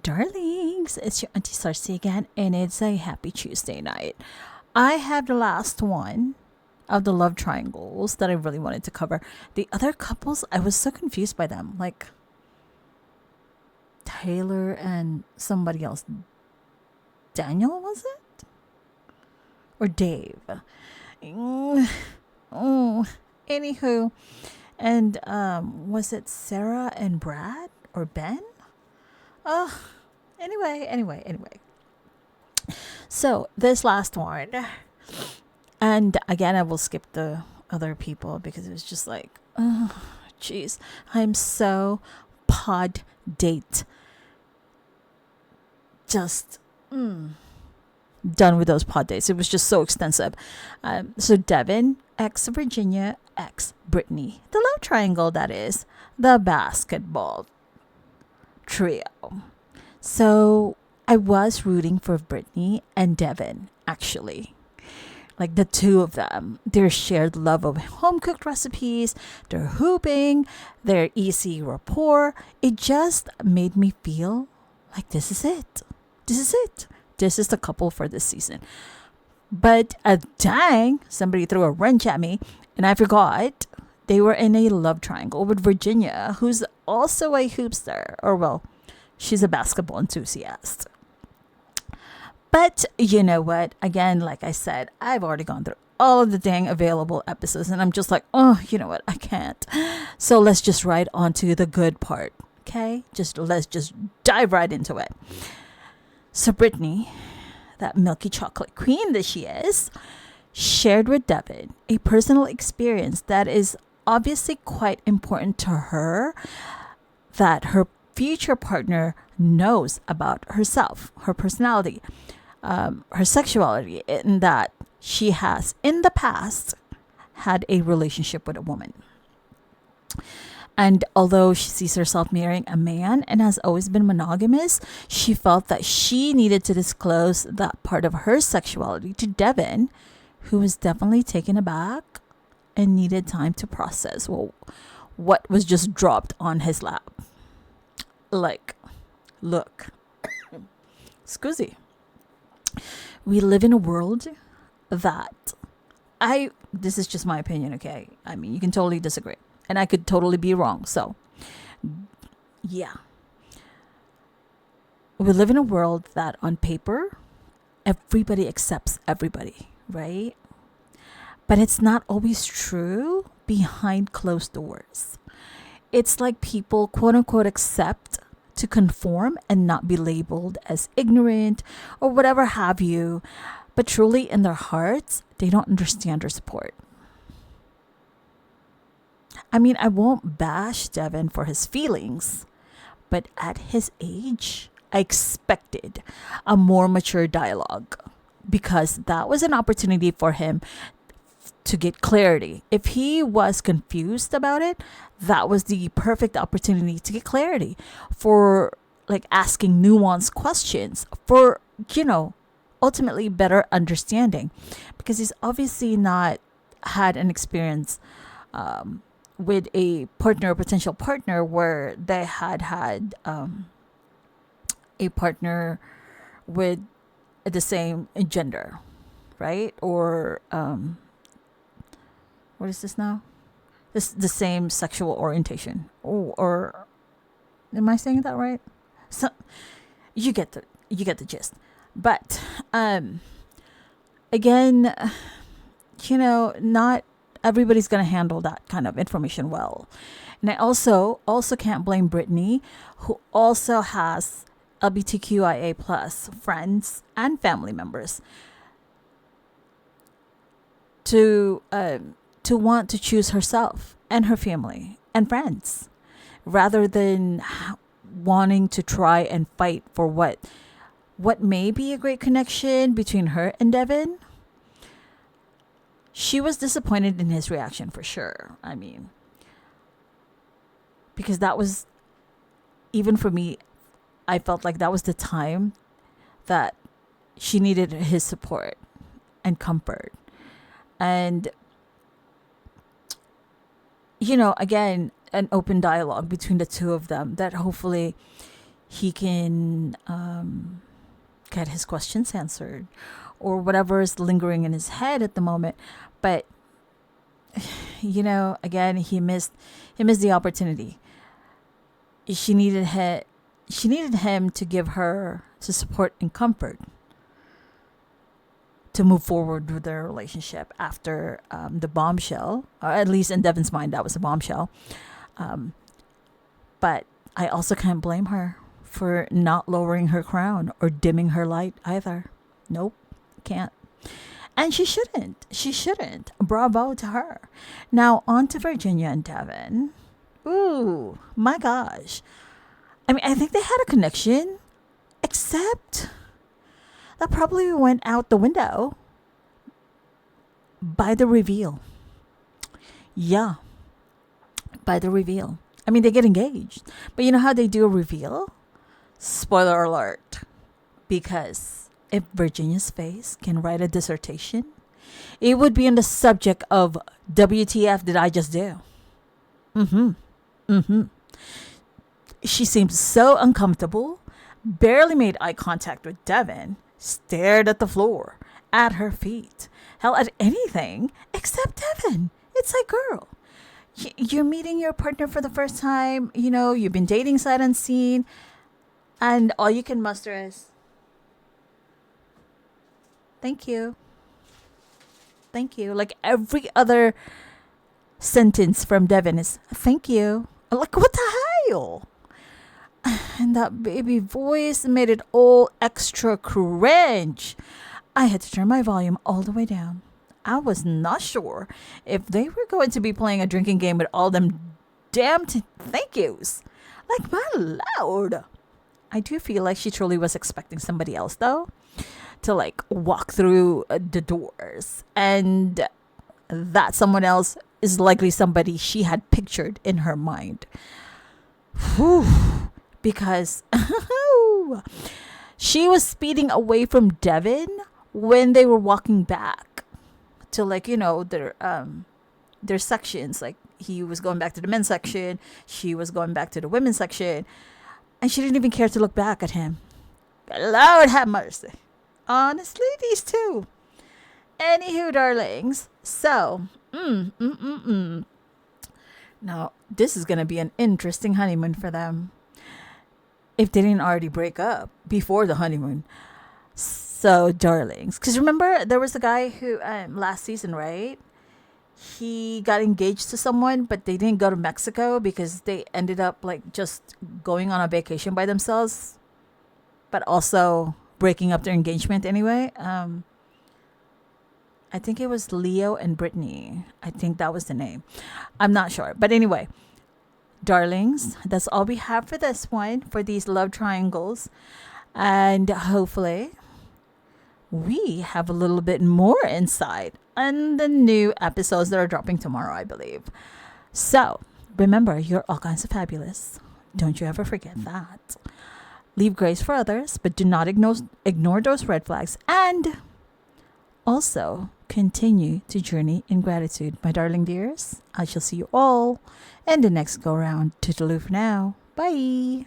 Darlings, it's your Auntie Sarcy again, and it's a happy Tuesday night. I have the last one of the love triangles that I really wanted to cover. The other couples, I was so confused by them. Like Taylor and somebody else. Daniel, was it? Or Dave? Oh, anywho. And was it Sarah and Brad? Or Ben? Oh, anyway. So this last one, and again, I will skip the other people because it was just like, oh, jeez, I'm so pod date just done with those pod dates. It was just so extensive. So Devin, ex Virginia, ex Brittany, the love triangle, that is the basketball trio. So I was rooting for Brittany and Devin, actually. Like the two of them, their shared love of home cooked recipes, their hooping, their easy rapport. It just made me feel like this is it. This is it. This is the couple for this season. But dang, somebody threw a wrench at me and I forgot they were in a love triangle with Virginia, who's also a hoopster. Or, well, she's a basketball enthusiast. But you know what? Again, like I said, I've already gone through all of the dang available episodes and I'm just like, oh, you know what? I can't. So let's just ride on to the good part. Okay? Let's just dive right into it. So Brittany, that milky chocolate queen that she is, shared with Devin a personal experience that is obviously quite important to her, that her future partner knows about herself, her personality, her sexuality, in that she has in the past had a relationship with a woman. And although she sees herself marrying a man and has always been monogamous, she felt that she needed to disclose that part of her sexuality to Devin, who was definitely taken aback and needed time to process what was just dropped on his lap. Like, look, Scusi, we live in a world that this is just my opinion, okay? I mean, you can totally disagree. And I could totally be wrong. So, yeah. We live in a world that on paper, everybody accepts everybody, right? But it's not always true behind closed doors. It's like people, quote unquote, accept to conform and not be labeled as ignorant or whatever have you. But truly in their hearts, they don't understand or support. I mean, I won't bash Devin for his feelings, but at his age, I expected a more mature dialogue because that was an opportunity for him to get clarity. If he was confused about it, that was the perfect opportunity to get clarity for like asking nuanced questions for, ultimately better understanding, because he's obviously not had an experience with a partner or potential partner where they had a partner with the same gender, right? Or what is this now? The same sexual orientation. Or am I saying that right? So you get the gist. But again, not everybody's going to handle that kind of information well. And I also can't blame Brittany, who also has LGBTQIA plus friends and family members, to want to choose herself and her family and friends rather than wanting to try and fight for what may be a great connection between her and Devin. She was disappointed in his reaction for sure. I mean, because that was, even for me, I felt like that was the time that she needed his support and comfort. And, again, an open dialogue between the two of them that hopefully he can get his questions answered or whatever is lingering in his head at the moment. But again, he missed the opportunity. She needed him to give her to support and comfort to move forward with their relationship after the bombshell, or at least in Devin's mind, that was a bombshell. But I also can't blame her for not lowering her crown or dimming her light either. Nope, can't. And she shouldn't. She shouldn't. Bravo to her. Now, on to Virginia and Devin. Ooh, my gosh. I mean, I think they had a connection, except that probably went out the window by the reveal. Yeah, by the reveal. I mean, they get engaged. But you know how they do a reveal? Spoiler alert. Because if Virginia's face can write a dissertation, it would be on the subject of WTF did I just do? She seemed so uncomfortable, barely made eye contact with Devin, stared at the floor, at her feet, hell, at anything except Devin. It's like, girl, you're meeting your partner for the first time, you've been dating sight unseen, and all you can muster is, thank you. Thank you. Like every other sentence from Devin is, thank you. Like, what the hell? And that baby voice made it all extra cringe. I had to turn my volume all the way down. I was not sure if they were going to be playing a drinking game with all them damn thank yous. Like, my lord. I do feel like she truly was expecting somebody else, though, to like walk through the doors. And that someone else is likely somebody she had pictured in her mind. Whew. Because she was speeding away from Devin when they were walking back to their sections. Like, he was going back to the men's section, she was going back to the women's section, and she didn't even care to look back at him. Lord have mercy. Honestly, these two. Anywho, darlings. So, now this is gonna be an interesting honeymoon for them, if they didn't already break up before the honeymoon. So, darlings, because remember there was a guy who last season, right? He got engaged to someone, but they didn't go to Mexico because they ended up like just going on a vacation by themselves, but also breaking up their engagement anyway. I think it was Leo and Brittany. I think that was the name. I'm not sure. But anyway, darlings, that's all we have for this one, for these love triangles. And hopefully we have a little bit more insight on the new episodes that are dropping tomorrow, I believe. So remember, you're all kinds of fabulous. Don't you ever forget that. Leave grace for others, but do not ignore those red flags. And also continue to journey in gratitude. My darling dears, I shall see you all in the next go round. Toodaloo for now. Bye.